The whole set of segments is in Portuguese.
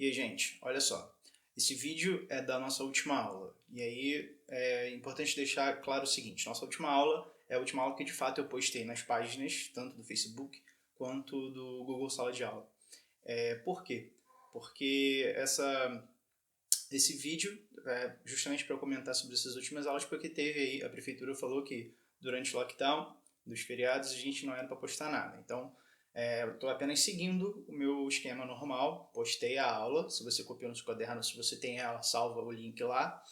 aí, gente, olha só. Esse vídeo é da nossa última aula. E aí é importante deixar claro o seguinte: nossa última aula é a última aula que de fato eu postei nas páginas, tanto do Facebook quanto do Google Sala de Aula. Por quê? Porque esse vídeo é justamente para eu comentar sobre essas últimas aulas, porque teve aí, a prefeitura falou que durante o lockdown dos feriados a gente não era para postar nada. Então, eu estou apenas seguindo o meu esquema normal, postei a aula, se você copiou no seu caderno, se você tem ela, salva o link lá.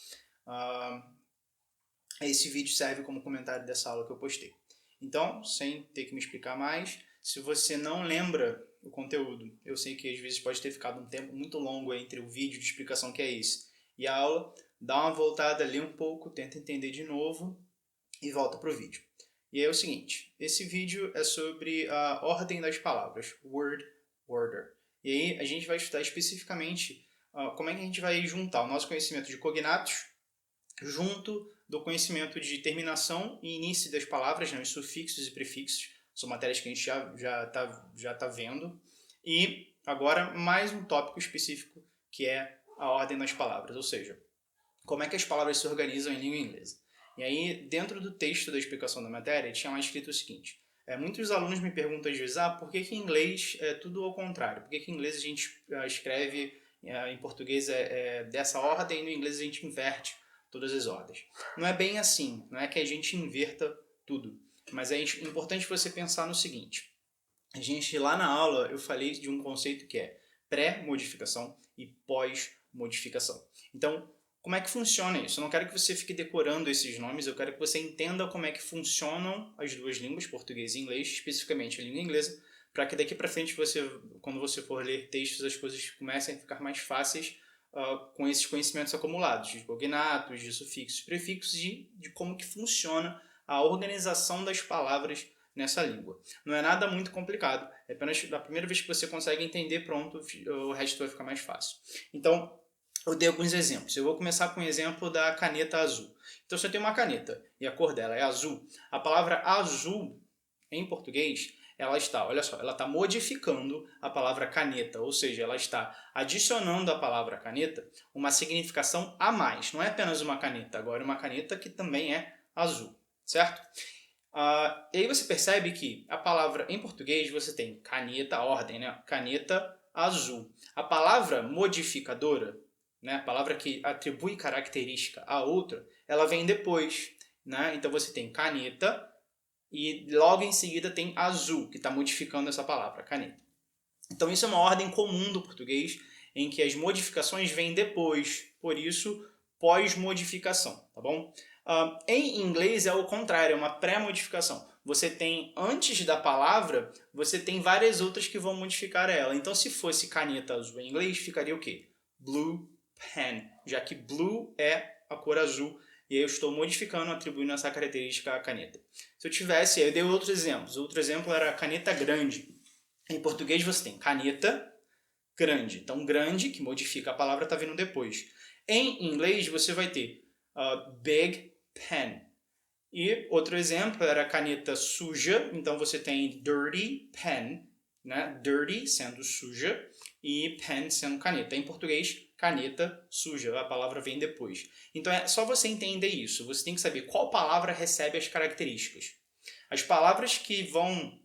Esse vídeo serve como comentário dessa aula que eu postei. Então, sem ter que me explicar mais, se você não lembra o conteúdo, eu sei que às vezes pode ter ficado um tempo muito longo entre o vídeo de explicação que é esse e a aula, dá uma voltada, lê um pouco, tenta entender de novo e volta para o vídeo. E aí é o seguinte, esse vídeo é sobre a ordem das palavras, word order. E aí a gente vai estudar especificamente como é que a gente vai juntar o nosso conhecimento de cognatos junto do conhecimento de terminação e início das palavras, né, os sufixos e prefixos, são matérias que a gente já tá vendo. E agora mais um tópico específico, que é a ordem das palavras, ou seja, como é que as palavras se organizam em língua inglesa. E aí, dentro do texto da explicação da matéria, tinha lá escrito o seguinte: muitos alunos me perguntam às vezes, por que em inglês é tudo ao contrário? Por que em inglês a gente escreve, em português dessa ordem e no inglês a gente inverte todas as ordens? Não é bem assim, não é que a gente inverta tudo, mas é importante você pensar no seguinte: a gente, lá na aula, eu falei de um conceito que é pré-modificação e pós-modificação. Então, como é que funciona isso? Eu não quero que você fique decorando esses nomes, eu quero que você entenda como é que funcionam as duas línguas, português e inglês, especificamente a língua inglesa, para que daqui para frente, quando você for ler textos, as coisas comecem a ficar mais fáceis com esses conhecimentos acumulados, de cognatos, de sufixos, prefixos e de como que funciona a organização das palavras nessa língua. Não é nada muito complicado, é apenas a primeira vez que você consegue entender, pronto, o resto vai ficar mais fácil. Então, eu dei alguns exemplos. Eu vou começar com o exemplo da caneta azul. Então, se eu tenho uma caneta e a cor dela é azul, a palavra azul, em português, ela está modificando a palavra caneta, ou seja, ela está adicionando à palavra caneta uma significação a mais. Não é apenas uma caneta, agora é uma caneta que também é azul, certo? E aí você percebe que a palavra em português você tem caneta, ordem, né? Caneta azul. A palavra modificadora, né? A palavra que atribui característica a outra, ela vem depois, né? Então você tem caneta e logo em seguida tem azul, que está modificando essa palavra, caneta. Então isso é uma ordem comum do português, em que as modificações vêm depois, por isso pós-modificação, tá bom? Em inglês é o contrário, é uma pré-modificação. Você tem, antes da palavra, você tem várias outras que vão modificar ela. Então, se fosse caneta azul em inglês, ficaria o quê? Blue pen, já que blue é a cor azul, e aí eu estou modificando, atribuindo essa característica à caneta. Se eu tivesse, eu dei outros exemplos. Outro exemplo era a caneta grande. Em português você tem caneta grande. Então, grande, que modifica a palavra, está vindo depois. Em inglês você vai ter big pen. E outro exemplo era a caneta suja. Então, você tem dirty pen, né? Dirty sendo suja e pen sendo caneta. Em português, caneta suja. A palavra vem depois. Então, é só você entender isso. Você tem que saber qual palavra recebe as características. As palavras que vão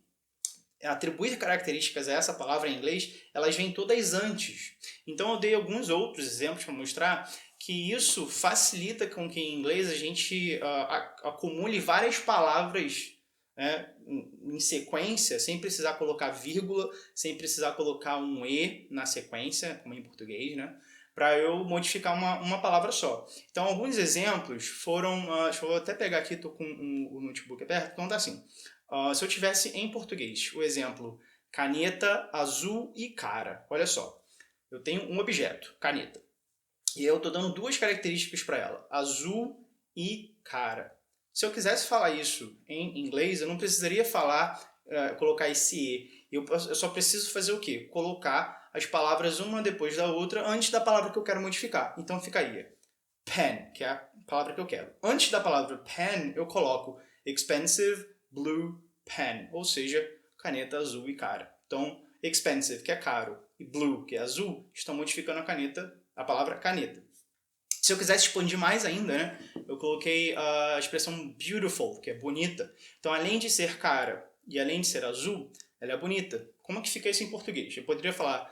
atribuir características a essa palavra em inglês, elas vêm todas antes. Então eu dei alguns outros exemplos para mostrar que isso facilita com que em inglês a gente acumule várias palavras, né, em sequência, sem precisar colocar vírgula, sem precisar colocar um E na sequência, como em português, né? Para eu modificar uma palavra só. Então, alguns exemplos foram... deixa eu até pegar aqui, estou com o notebook perto, então tá assim. Se eu tivesse em português o exemplo caneta, azul e cara. Olha só, eu tenho um objeto, caneta, e eu estou dando duas características para ela, azul e cara. Se eu quisesse falar isso em inglês, eu não precisaria colocar esse E. Eu só preciso fazer o quê? Colocar as palavras uma depois da outra antes da palavra que eu quero modificar. Então ficaria pen, que é a palavra que eu quero. Antes da palavra pen, eu coloco expensive blue pen, ou seja, caneta azul e cara. Então, expensive, que é caro, e blue, que é azul, estão modificando a palavra caneta. Se eu quisesse expandir mais ainda, né, eu coloquei a expressão beautiful, que é bonita. Então, além de ser cara e além de ser azul, ela é bonita. Como é que fica isso em português? Eu poderia falar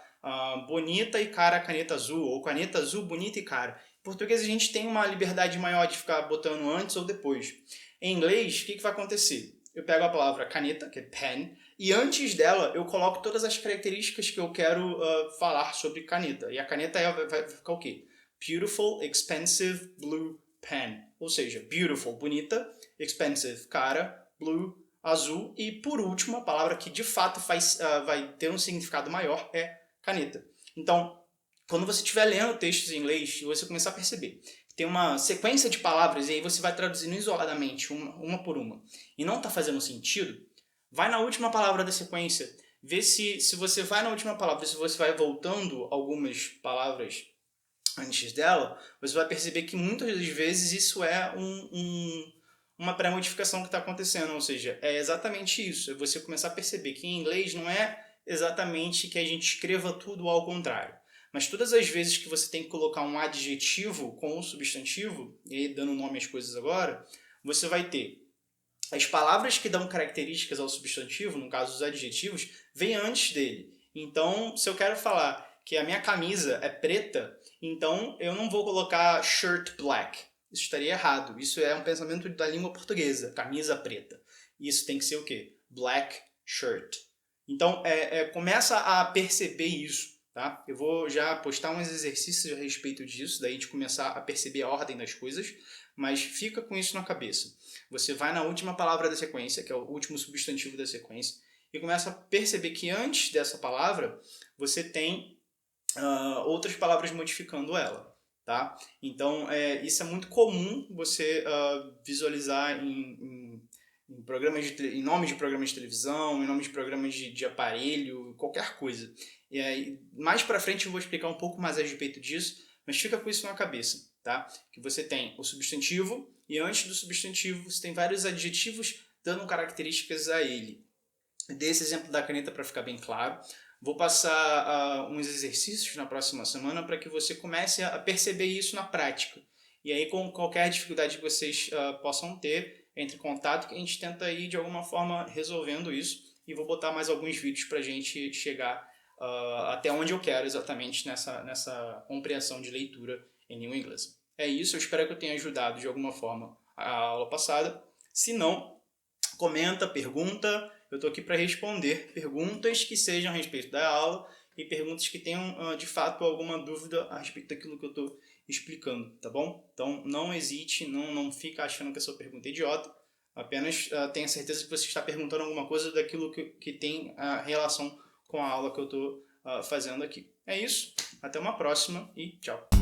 bonita e cara caneta azul, ou caneta azul, bonita e cara. Em português a gente tem uma liberdade maior de ficar botando antes ou depois. Em inglês, o que vai acontecer? Eu pego a palavra caneta, que é pen, e antes dela eu coloco todas as características que eu quero falar sobre caneta. E a caneta vai ficar o quê? Beautiful, expensive, blue pen. Ou seja, beautiful, bonita, expensive, cara, blue, azul. E por último, a palavra que de fato vai ter um significado maior é caneta. Então, quando você estiver lendo textos em inglês e você começar a perceber que tem uma sequência de palavras e aí você vai traduzindo isoladamente, uma por uma, e não está fazendo sentido, vai na última palavra da sequência, vê se você vai na última palavra, se você vai voltando algumas palavras antes dela, você vai perceber que muitas das vezes isso é uma pré-modificação que está acontecendo, ou seja, é exatamente isso, é você começar a perceber que em inglês não é exatamente que a gente escreva tudo ao contrário, mas todas as vezes que você tem que colocar um adjetivo com o substantivo, e aí dando nome às coisas agora, você vai ter as palavras que dão características ao substantivo, no caso os adjetivos, vêm antes dele. Então, se eu quero falar que a minha camisa é preta, então eu não vou colocar shirt black. Isso estaria errado. Isso é um pensamento da língua portuguesa, camisa preta. Isso tem que ser o quê? Black shirt. Então, começa a perceber isso. Tá? Eu vou já postar uns exercícios a respeito disso, daí de começar a perceber a ordem das coisas, mas fica com isso na cabeça. Você vai na última palavra da sequência, que é o último substantivo da sequência, e começa a perceber que antes dessa palavra você tem outras palavras modificando ela. Tá? Então, isso é muito comum você visualizar em nomes de programas de televisão, em nomes de programas de aparelho, qualquer coisa. E aí, mais para frente eu vou explicar um pouco mais a respeito disso, mas fica com isso na cabeça, tá? Que você tem o substantivo e antes do substantivo você tem vários adjetivos dando características a ele. Dei esse exemplo da caneta para ficar bem claro. Vou passar uns exercícios na próxima semana para que você comece a perceber isso na prática. E aí, com qualquer dificuldade que vocês possam ter, entre em contato que a gente tenta ir de alguma forma resolvendo isso. E vou botar mais alguns vídeos para a gente chegar até onde eu quero exatamente nessa compreensão de leitura em língua inglesa. É isso, eu espero que eu tenha ajudado de alguma forma a aula passada. Se não, comenta, pergunta. Eu estou aqui para responder perguntas que sejam a respeito da aula e perguntas que tenham, de fato, alguma dúvida a respeito daquilo que eu estou explicando, tá bom? Então, não hesite, não fica achando que a sua pergunta é idiota, apenas tenha certeza que você está perguntando alguma coisa daquilo que tem relação com a aula que eu estou fazendo aqui. É isso, até uma próxima e tchau!